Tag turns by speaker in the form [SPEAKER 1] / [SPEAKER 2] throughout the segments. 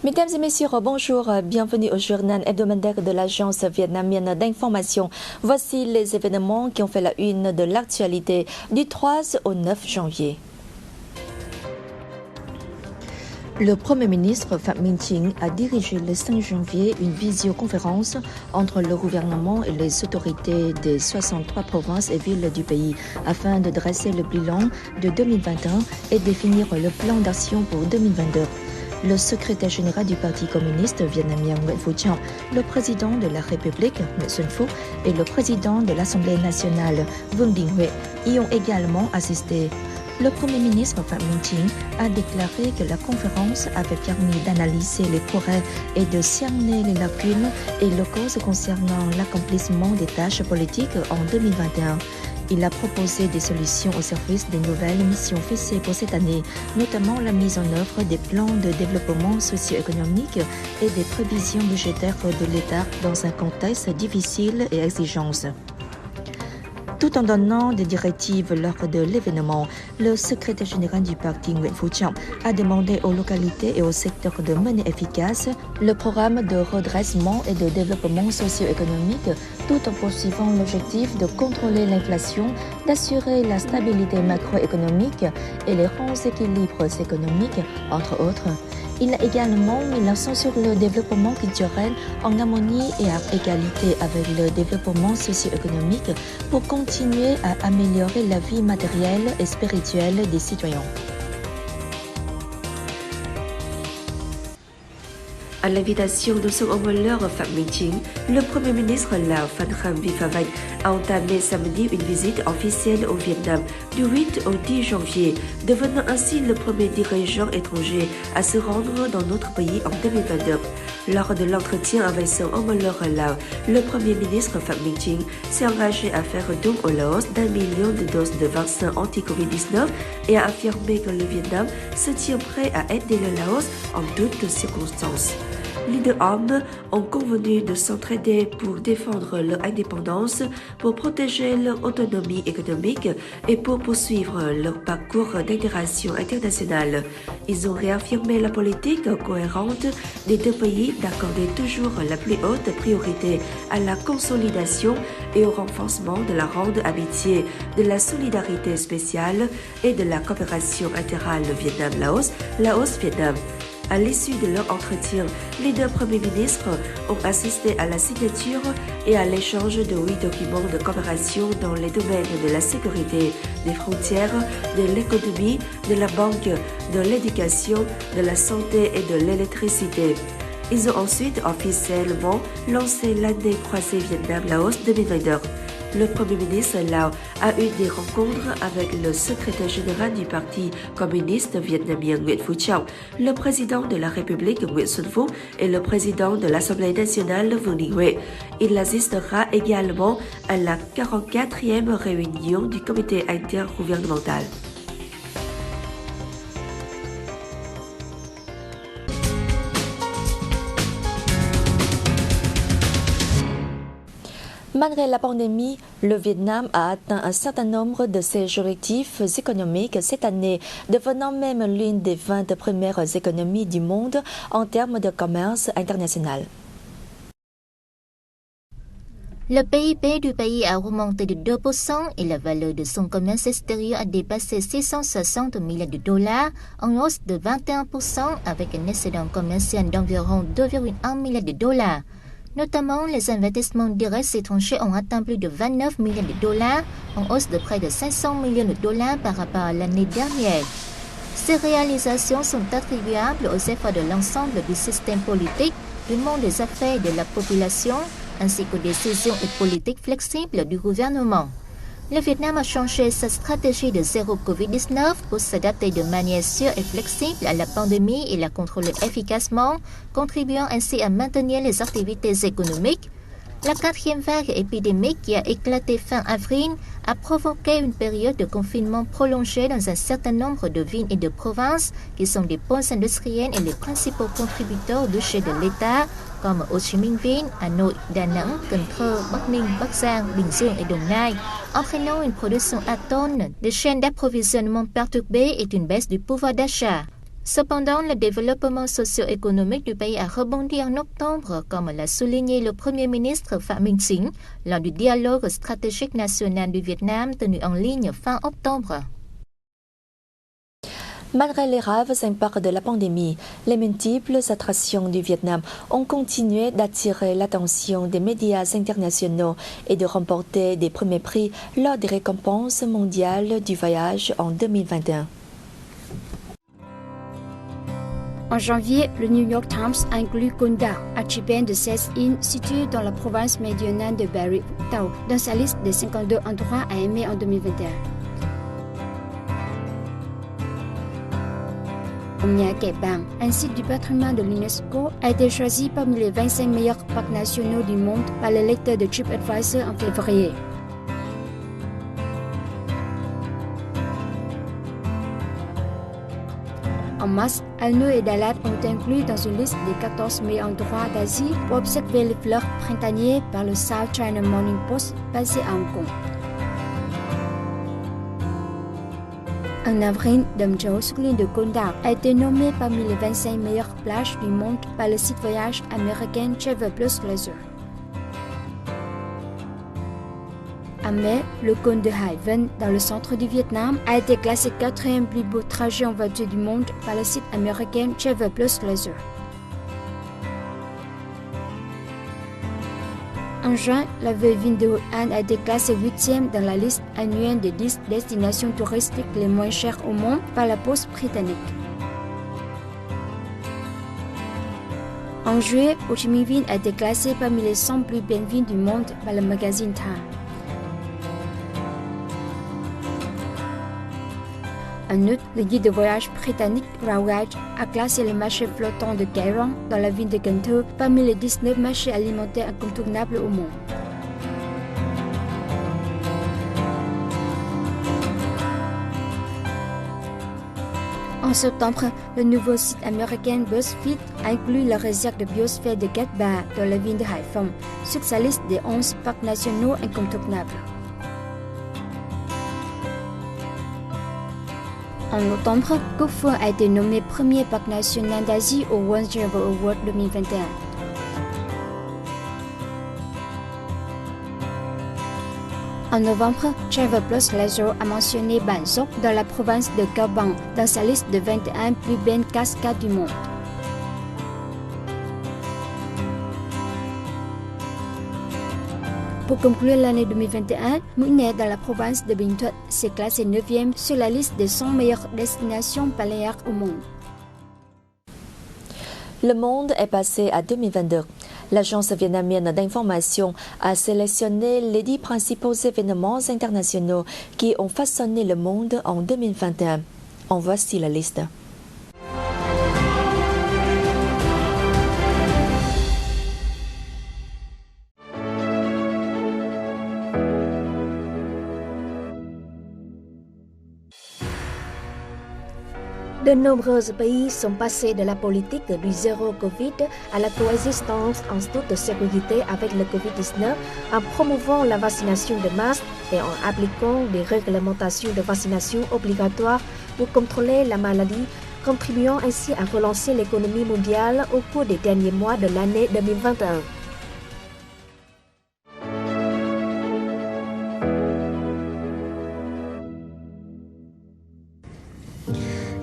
[SPEAKER 1] Mesdames et messieurs, bonjour, bienvenue au journal hebdomadaire de l'agence vietnamienne d'information. Voici les événements qui ont fait la une de l'actualité du 3 au 9 janvier. Le Premier ministre Phạm Minh Chính a dirigé le 5 janvier une visioconférence entre le gouvernement et les autorités des 63 provinces et villes du pays afin de dresser le bilan de 2021 et définir le plan d'action pour 2022. Le secrétaire général du Parti communiste vietnamien Nguyễn Phú Trọng, le président de la République Nguyễn Xuân Phúc et le président de l'Assemblée nationale Vương Đình Huệ y ont également assisté. Le Premier ministre Phạm Minh Chính a déclaré que la conférence avait permis d'analyser les progrès et de cerner les lacunes et les causes concernant l'accomplissement des tâches politiques en 2021. Il a proposé des solutions au service des nouvelles missions fixées pour cette année, notamment la mise en œuvre des plans de développement socio-économique et des prévisions budgétaires de l'État dans un contexte difficile et exigeant. Tout en donnant des directives lors de l'événement, le secrétaire général du parti Nguyễn Phú Trọng a demandé aux localités et aux secteurs de mener efficace le programme de redressement et de développement socio-économique tout en poursuivant l'objectif de contrôler l'inflation, d'assurer la stabilité macroéconomique et les grands équilibres économiques, entre autres. Il a également mis l'accent sur le développement culturel en harmonie et à égalité avec le développement socio-économique pour continuer à améliorer la vie matérielle et spirituelle des citoyens. À l'invitation de son homologue Phạm Minh Chính, le Premier ministre Lào Phan Khâm Vipham a entamé samedi une visite officielle au Vietnam du 8 au 10 janvier, devenant ainsi le premier dirigeant étranger à se rendre dans notre pays en 2022. Lors de l'entretien avec son homologue Lào, le Premier ministre Phạm Minh Chính s'est engagé à faire don au Laos d'1 million de doses de vaccins anti-Covid-19 et a affirmé que le Vietnam se tient prêt à aider le Laos en toutes circonstances. Les deux hommes ont convenu de s'entraider pour défendre leur indépendance, pour protéger leur autonomie économique et pour poursuivre leur parcours d'intégration internationale. Ils ont réaffirmé la politique cohérente des deux pays d'accorder toujours la plus haute priorité à la consolidation et au renforcement de la ronde amitié, de la solidarité spéciale et de la coopération intégrale Vietnam-Laos, Laos-Vietnam. À l'issue de leur entretien, les deux premiers ministres ont assisté à la signature et à l'échange de 8 documents de coopération dans les domaines de la sécurité, des frontières, de l'économie, de la banque, de l'éducation, de la santé et de l'électricité. Ils ont ensuite officiellement lancé l'année croisée Vietnam-Laos 2022. Le Premier ministre Lào a eu des rencontres avec le secrétaire général du Parti communiste vietnamien Nguyễn Phú Trọng, le président de la République Nguyễn Xuân Phúc et le président de l'Assemblée nationale Vương Đình Huệ. Il assistera également à la 44e réunion du comité intergouvernemental. Malgré la pandémie, le Vietnam a atteint un certain nombre de ses objectifs économiques cette année, devenant même l'une des 20 premières économies du monde en termes de commerce international.
[SPEAKER 2] Le PIB du pays a augmenté de 2% et la valeur de son commerce extérieur a dépassé 660 milliards de dollars, en hausse de 21% avec un excédent commercial d'environ 2,1 milliards de dollars. Notamment, les investissements directs étrangers ont atteint plus de 29 milliards de dollars, en hausse de près de 500 millions de dollars par rapport à l'année dernière. Ces réalisations sont attribuables aux efforts de l'ensemble du système politique, du monde des affaires et de la population, ainsi qu'aux décisions et politiques flexibles du gouvernement. Le Vietnam a changé sa stratégie de zéro Covid-19 pour s'adapter de manière sûre et flexible à la pandémie et la contrôler efficacement, contribuant ainsi à maintenir les activités économiques. La 4e vague épidémique qui a éclaté fin avril a provoqué une période de confinement prolongée dans un certain nombre de villes et de provinces qui sont des pôles industriels et les principaux contributeurs au budget de l'État comme Hồ Chí Minh Ville, Hà Nội, Đà Nẵng, Cần Thơ, Bắc Ninh, Bắc Giang, Bình Dương et Đồng Nai, entraînant une production atone, des chaînes d'approvisionnement perturbées et une baisse du pouvoir d'achat. Cependant, le développement socio-économique du pays a rebondi en octobre, comme l'a souligné le Premier ministre Phạm Minh Chính lors du dialogue stratégique national du Vietnam tenu en ligne fin octobre.
[SPEAKER 1] Malgré les graves impacts de la pandémie, les multiples attractions du Vietnam ont continué d'attirer l'attention des médias internationaux et de remporter des premiers prix lors des récompenses mondiales du voyage en 2021.
[SPEAKER 3] En janvier, le New York Times inclut Con Đảo, archipel de 16 îles situé dans la province méridionale de Bà Rịa Vũng Tàu, dans sa liste des 52 endroits à aimer en 2021. Nha Kẻ Bàng, un site du patrimoine de l'UNESCO, a été choisi parmi les 25 meilleurs parcs nationaux du monde par les lecteurs de TripAdvisor en février. En mars, Hanoi et Đà Lạt ont inclus dans une liste des 14 meilleurs endroits d'Asie pour observer les fleurs printanières par le South China Morning Post basé à Hong Kong. En avril, Dam Châu sur l'île de Con Đảo a été nommé parmi les 25 meilleures plages du monde par le site voyage américain Travel Plus Leisure. En mai, le cône de Hải Vân, dans le centre du Vietnam, a été classé 4e plus beau trajet en voiture du monde par le site américain Travel Plus Leisure. En juin, la vieille ville de Hội-An a été classée 8e dans la liste annuelle des 10 destinations touristiques les moins chères au monde par la Poste britannique. En juillet, Ho Chi Minh Ville a été classée parmi les 100 plus belles villes du monde par le magazine Time. En août, le guide de voyage britannique Railguide a classé le marché flottant de Cai Rong dans la ville de Cần Thơ parmi les 19 marchés alimentaires incontournables au monde. En septembre, le nouveau site américain BuzzFeed a inclus la réserve de biosphère de Cat Ba dans la ville de Hải Phòng sur sa liste des 11 parcs nationaux incontournables. En novembre, Cúc Phương a été nommé premier parc national d'Asie au World Travel Award 2021. En novembre, Travel Plus Leisure a mentionné Bản Dốc dans la province de Cao Bằng dans sa liste de 21 plus belles cascades du monde. Pour conclure l'année 2021, Mũi Né dans la province de Bình Thuận s'est classé 9e sur la liste des 100 meilleures destinations balnéaires au monde.
[SPEAKER 1] Le monde est passé à 2022. L'agence vietnamienne d'information a sélectionné les 10 principaux événements internationaux qui ont façonné le monde en 2021. En voici la liste.
[SPEAKER 4] De nombreux pays sont passés de la politique du zéro Covid à la coexistence en toute sécurité avec le Covid-19 en promouvant la vaccination de masse et en appliquant des réglementations de vaccination obligatoires pour contrôler la maladie, contribuant ainsi à relancer l'économie mondiale au cours des derniers mois de l'année 2021.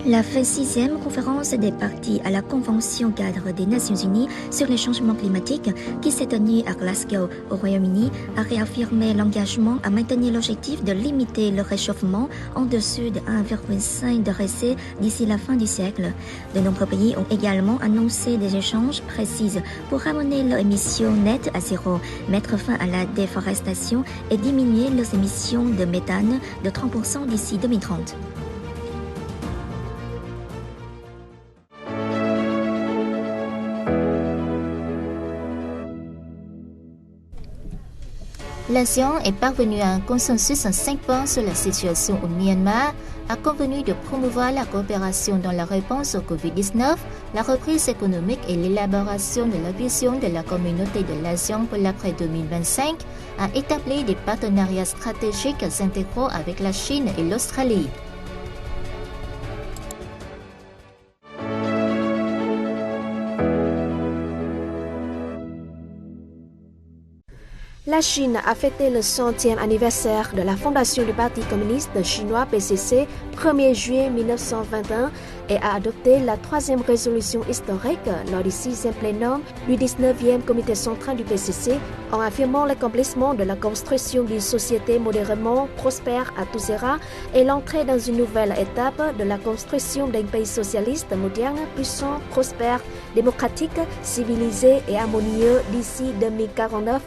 [SPEAKER 5] La 26e conférence des parties à la Convention cadre des Nations Unies sur les changements climatiques qui s'est tenue à Glasgow, au Royaume-Uni, a réaffirmé l'engagement à maintenir l'objectif de limiter le réchauffement en dessous de 1,5 degré C d'ici la fin du siècle. De nombreux pays ont également annoncé des échanges précis pour ramener leurs émissions nettes à zéro, mettre fin à la déforestation et diminuer leurs émissions de méthane de 30% d'ici 2030.
[SPEAKER 2] L'ASEAN est parvenue à un consensus en 5 points sur la situation au Myanmar, a convenu de promouvoir la coopération dans la réponse au Covid-19, la reprise économique et l'élaboration de la vision de la communauté de l'ASEAN pour l'après 2025, a établi des partenariats stratégiques intégraux avec la Chine et l'Australie.
[SPEAKER 4] La Chine a fêté le 100e anniversaire de la fondation du Parti communiste chinois PCC 1er juillet 1921 et a adopté la 3e résolution historique lors du 6e plénum du 19e comité central du PCC en affirmant l'accomplissement de la construction d'une société modérément prospère à tous égards et l'entrée dans une nouvelle étape de la construction d'un pays socialiste moderne, puissant, prospère, démocratique, civilisé et harmonieux d'ici 2049.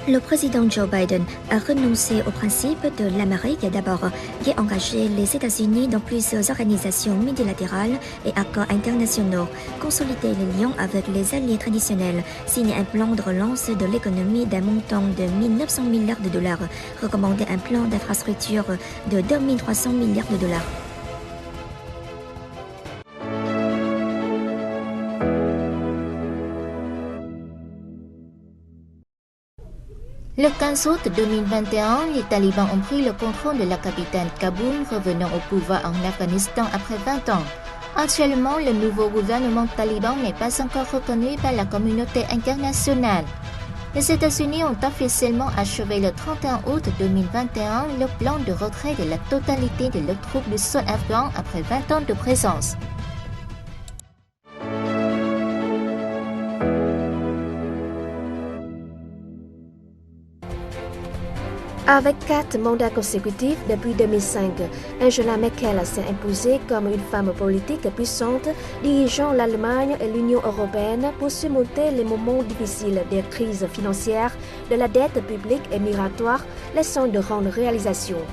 [SPEAKER 5] Le président Joe Biden a renoncé au principe de l'Amérique d'abord, qui a engagé les États-Unis dans plusieurs organisations multilatérales et accords internationaux, consolider les liens avec les alliés traditionnels, signer un plan de relance de l'économie d'un montant de 1 900 milliards de dollars, recommander un plan d'infrastructure de 2 300 milliards de dollars.
[SPEAKER 2] Le 15 août 2021, les talibans ont pris le contrôle de la capitale Kaboul, revenant au pouvoir en Afghanistan après 20 ans. Actuellement, le nouveau gouvernement taliban n'est pas encore reconnu par la communauté internationale. Les États-Unis ont officiellement achevé le 31 août 2021 le plan de retrait de la totalité de leurs troupes du sol afghan après 20 ans de présence.
[SPEAKER 4] Avec 4 mandats consécutifs depuis 2005, Angela Merkel s'est imposée comme une femme politique puissante, dirigeant l'Allemagne et l'Union européenne pour surmonter les moments difficiles des crises financières, de la dette publique et migratoire, laissant de grandes réalisations.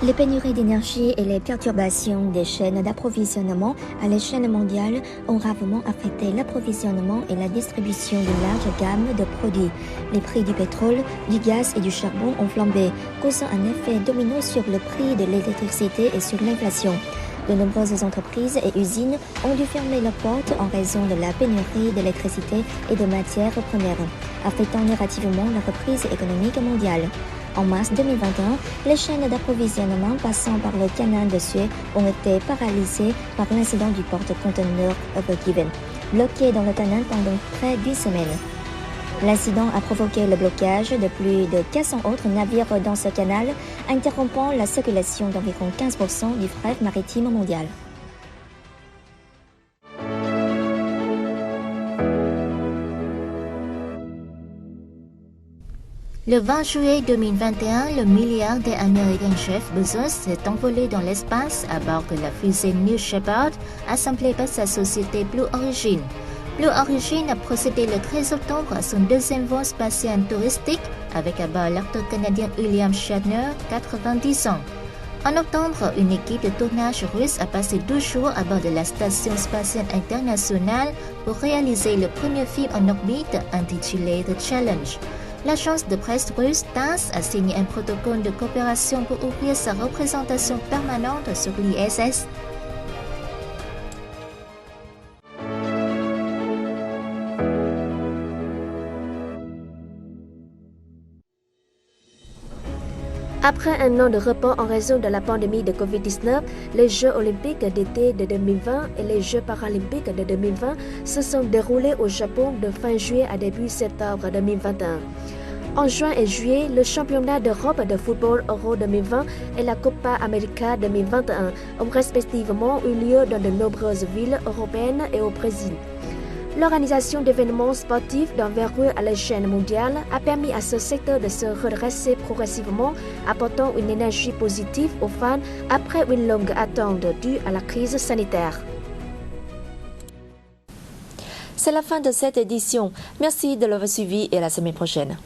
[SPEAKER 5] Les pénuries d'énergie et les perturbations des chaînes d'approvisionnement à l'échelle mondiale ont gravement affecté l'approvisionnement et la distribution d'une large gamme de produits. Les prix du pétrole, du gaz et du charbon ont flambé, causant un effet domino sur le prix de l'électricité et sur l'inflation. De nombreuses entreprises et usines ont dû fermer leurs portes en raison de la pénurie d'électricité et de matières premières, affectant négativement la reprise économique mondiale. En mars 2021, les chaînes d'approvisionnement passant par le canal de Suez ont été paralysées par l'incident du porte-conteneurs Ever Given, bloqué dans le canal pendant près d'une semaine. L'incident a provoqué le blocage de plus de 400 autres navires dans ce canal, interrompant la circulation d'environ 15% du fret maritime mondial.
[SPEAKER 2] Le 20 juillet 2021, le milliardaire américain Jeff Bezos s'est envolé dans l'espace à bord de la fusée New Shepard, assemblée par sa société Blue Origin. Blue Origin a procédé le 13 octobre à son deuxième vol spatial touristique avec à bord l'acteur canadien William Shatner, 90 ans. En octobre, une équipe de tournage russe a passé 12 jours à bord de la Station spatiale internationale pour réaliser le premier film en orbite intitulé The Challenge. L'agence de presse russe TASS a signé un protocole de coopération pour ouvrir sa représentation permanente sur l'ISS.
[SPEAKER 4] Après un an de repos en raison de la pandémie de Covid-19, les Jeux olympiques d'été de 2020 et les Jeux paralympiques de 2020 se sont déroulés au Japon de fin juillet à début septembre 2021. En juin et juillet, le championnat d'Europe de football Euro 2020 et la Copa América 2021 ont respectivement eu lieu dans de nombreuses villes européennes et au Brésil. L'organisation d'événements sportifs d'envergure à l'échelle mondiale a permis à ce secteur de se redresser progressivement, apportant une énergie positive aux fans après une longue attente due à la crise sanitaire.
[SPEAKER 1] C'est la fin de cette édition. Merci de l'avoir suivi et à la semaine prochaine.